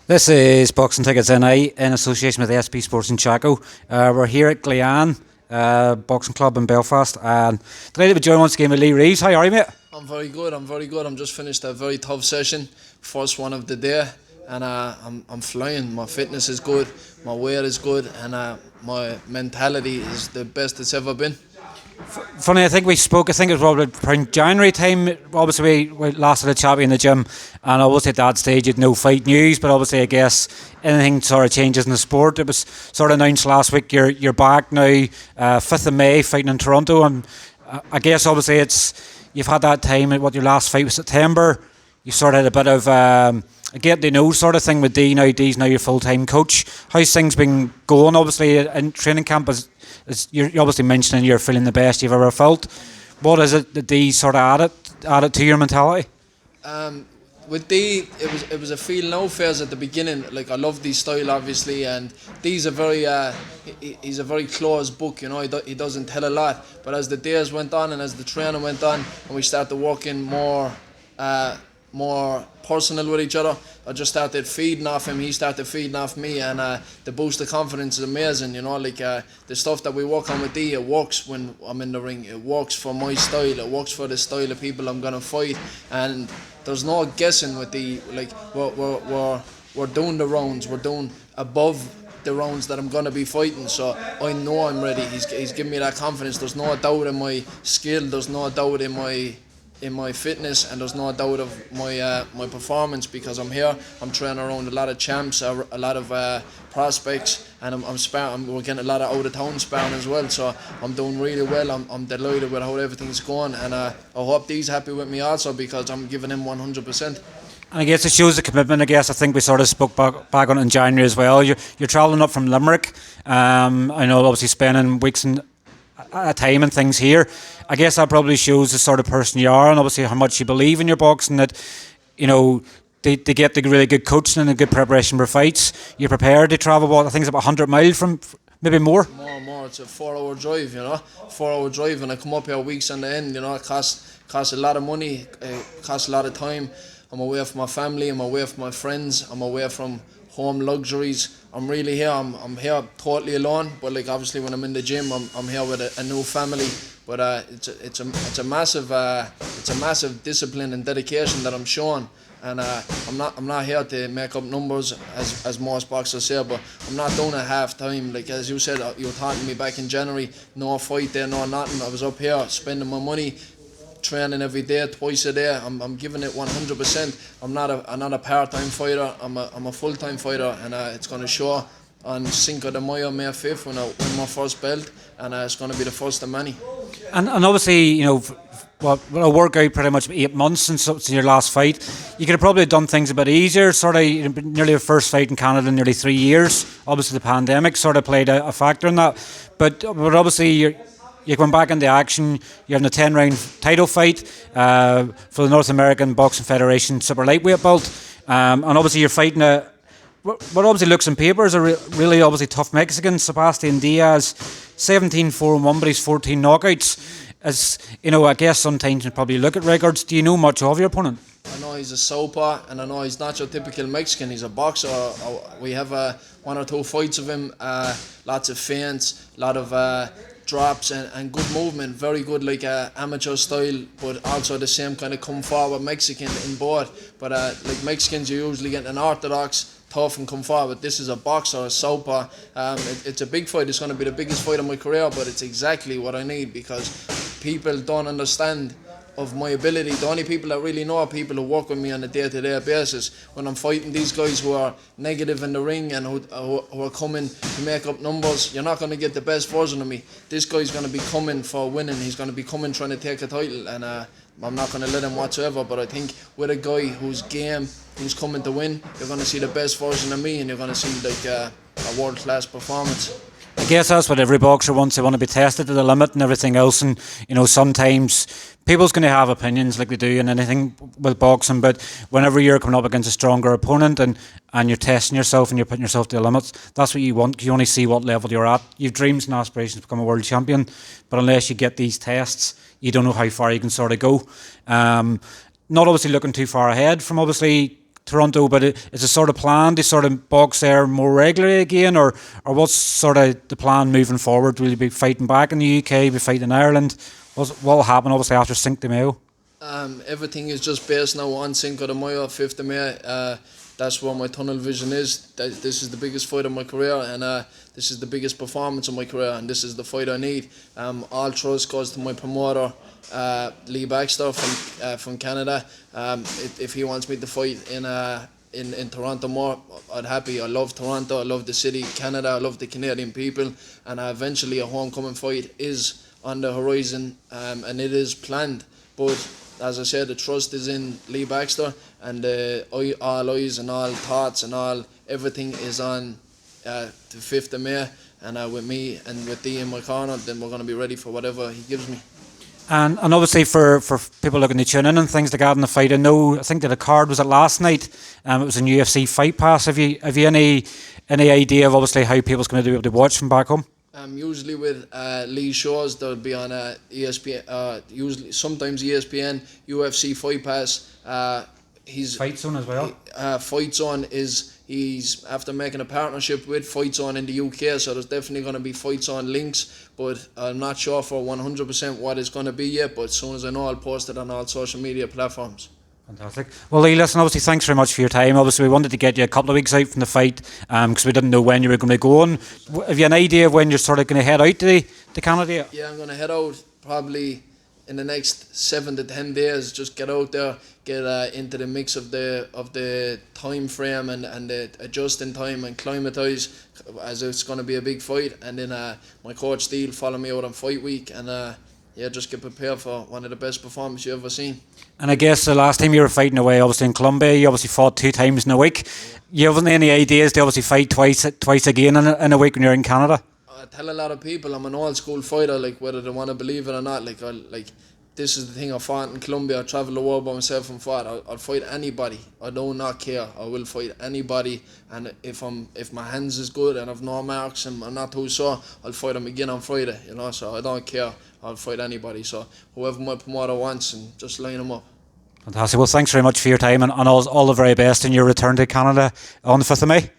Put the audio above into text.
This is Boxing Tickets NI in association with SB Sports Chaco. We're here at Glean Boxing Club in Belfast, and delighted to be joined once again with Lee Reeves. How are you, mate? I'm very good. I'm just finished a very tough session, first one of the day, and I'm flying. My fitness is good, my weight is good, and my mentality is the best it's ever been. Funny, I think we spoke, I think it was probably around January time. Obviously, we last had a chat in the gym, and obviously at that stage you had no fight news, but obviously I guess anything sort of changes in the sport. It was sort of announced last week you're back now, 5th of May, fighting in Toronto, and I guess obviously you've had that time, your last fight was September. You sort of had a bit of a get to know sort of thing with Dee now. Dee's now your full-time coach. How's things been going, obviously, in training camp? As you're obviously mentioning you're feeling the best you've ever felt. What is it that Dee sort of added to your mentality? With Dee, it was a feel no phase at the beginning. Like, I love Dee's style, obviously, and Dee's he's a very closed book, you know. He doesn't tell a lot, but as the days went on and as the training went on and we started working more personal with each other, I just started feeding off him, he started feeding off me, and the boost of confidence is amazing, you know. Like, the stuff that we work on with Dee, it works when I'm in the ring, it works for my style, it works for the style of people I'm gonna fight, and there's no guessing with Dee. Like, we're doing the rounds, we're doing above the rounds that I'm gonna be fighting, so I know I'm ready. He's giving me that confidence. There's no doubt in my skill, there's no doubt in my fitness, and there's no doubt of my performance, because I'm here, I'm training around a lot of champs, a lot of prospects, and I'm sparring. We're getting a lot of out of town sparring as well, so I'm doing really well. I'm delighted with how everything's going, and I hope Dee's happy with me also, because I'm giving him 100%. And I guess it shows the commitment. I guess I think we sort of spoke back on it in January as well. You're travelling up from Limerick. I know, obviously spending weeks at a time and things here. I guess that probably shows the sort of person you are, and obviously how much you believe in your boxing, that, you know, they get the really good coaching and a good preparation for fights. You're prepared to travel, I think it's about 100 miles from, maybe more? More. It's a 4-hour drive, you know. 4-hour drive, and I come up here weeks on the end, you know. It costs a lot of money, it costs a lot of time. I'm away from my family, I'm away from my friends, I'm away from home luxuries. I'm really here. I'm here totally alone. But like, obviously when I'm in the gym, I'm here with a new family. But it's a massive discipline and dedication that I'm showing. And I'm not here to make up numbers, as most boxers say, but I'm not doing it half time. Like, as you said, you were talking to me back in January, no fight there, no nothing. I was up here spending my money, training every day, twice a day. I'm giving it 100%. I'm not a part-time fighter. I'm a full-time fighter, and it's going to show on Cinco de Mayo, May 5th, when I win my first belt, and it's going to be the first of many. And obviously, you know, a workout pretty much 8 months since your last fight. You could have probably done things a bit easier. Sort of nearly the first fight in Canada in nearly 3 years. Obviously, the pandemic sort of played a factor in that. But obviously, you're going back into action. You're in a 10-round title fight for the North American Boxing Federation Super Lightweight belt, and obviously you're fighting what obviously looks on paper is a really obviously tough Mexican, Sebastian Diaz, 17-4-1, but he's 14 knockouts. As you know, I guess sometimes you probably look at records. Do you know much of your opponent? I know he's a southpaw, and I know he's not your typical Mexican. He's a boxer. We have 1 or 2 fights of him. Lots of feints, a lot of drops and good movement, very good, like amateur style, but also the same kind of come forward Mexican in both. But like Mexicans, you usually get an orthodox, tough and come forward. This is a boxer, a southpaw. It's a big fight. It's going to be the biggest fight of my career, but it's exactly what I need, because people don't understand of my ability. The only people that really know are people who work with me on a day-to-day basis. When I'm fighting these guys who are negative in the ring and who are coming to make up numbers, you're not going to get the best version of me. This guy's going to be coming for winning. He's going to be coming trying to take a title, and I'm not going to let him whatsoever. But I think with a guy who's game, who's coming to win, you're going to see the best version of me, and you're going to see like a world-class performance. I guess that's what every boxer wants. They want to be tested to the limit and everything else. And, you know, sometimes people's going to have opinions like they do in anything with boxing. But whenever you're coming up against a stronger opponent and you're testing yourself and you're putting yourself to the limits, that's what you want. You only see what level you're at. You've dreams and aspirations to become a world champion. But unless you get these tests, you don't know how far you can sort of go. Not obviously looking too far ahead from obviously Toronto, but is it sort of plan to sort of box there more regularly again, or what's sort of the plan moving forward? Will you be fighting back in the UK, be fighting in Ireland? What will happen obviously after Cinco de Mayo? Everything is just based now on Cinco de Mayo, 5th of May. That's where my tunnel vision is. This is the biggest fight of my career, and this is the biggest performance of my career, and this is the fight I need. All trust goes to my promoter, Lee Baxter from Canada. If he wants me to fight in Toronto more, I'd happy. I love Toronto, I love the city, Canada, I love the Canadian people, and eventually a homecoming fight is on the horizon, and it is planned. But as I said, the trust is in Lee Baxter, and all eyes and all thoughts and everything is on the 5th of May, and with me and with Dee in my corner, then we're going to be ready for whatever he gives me. And obviously for people looking to tune in and things like that in the fight, I think that the card was it last night. It was in UFC Fight Pass. Have you any idea of obviously how people's going to be able to watch from back home? Usually with Lee shows, they'll be on ESPN. Usually, sometimes ESPN, UFC Fight Pass. He's Fight Zone as well. Fight Zone he's after making a partnership with Fight Zone in the UK, so there's definitely going to be Fight Zone links, but I'm not sure for 100% what it's going to be yet. But as soon as I know, I'll post it on all social media platforms. Fantastic. Well, Lee, listen, obviously, thanks very much for your time. Obviously, we wanted to get you a couple of weeks out from the fight because we didn't know when you were going to go on. Have you an idea of when you're sort of going to head out to Canada? Yeah, I'm going to head out probably in the next 7 to 10 days. Just get out there, get into the mix of the time frame and adjust in time and climatise, as it's going to be a big fight. And then my coach Steele follow me out on fight week, and just get prepared for one of the best performances you've ever seen. And I guess the last time you were fighting away, obviously in Colombia, you obviously fought 2 times in a week. You haven't any ideas to obviously fight twice again in a week when you're in Canada? I tell a lot of people I'm an old school fighter, like whether they want to believe it or not. Like this is the thing. I fought in Colombia. I travelled the world by myself and fought. I'll fight anybody. I do not care. I will fight anybody. And if my hands is good and I've no marks and I'm not too sore, I'll fight them again on Friday. So I don't care. I'll fight anybody. So whoever my promoter wants, and just line them up. Fantastic. Well, thanks very much for your time and all the very best in your return to Canada on the 5th of May.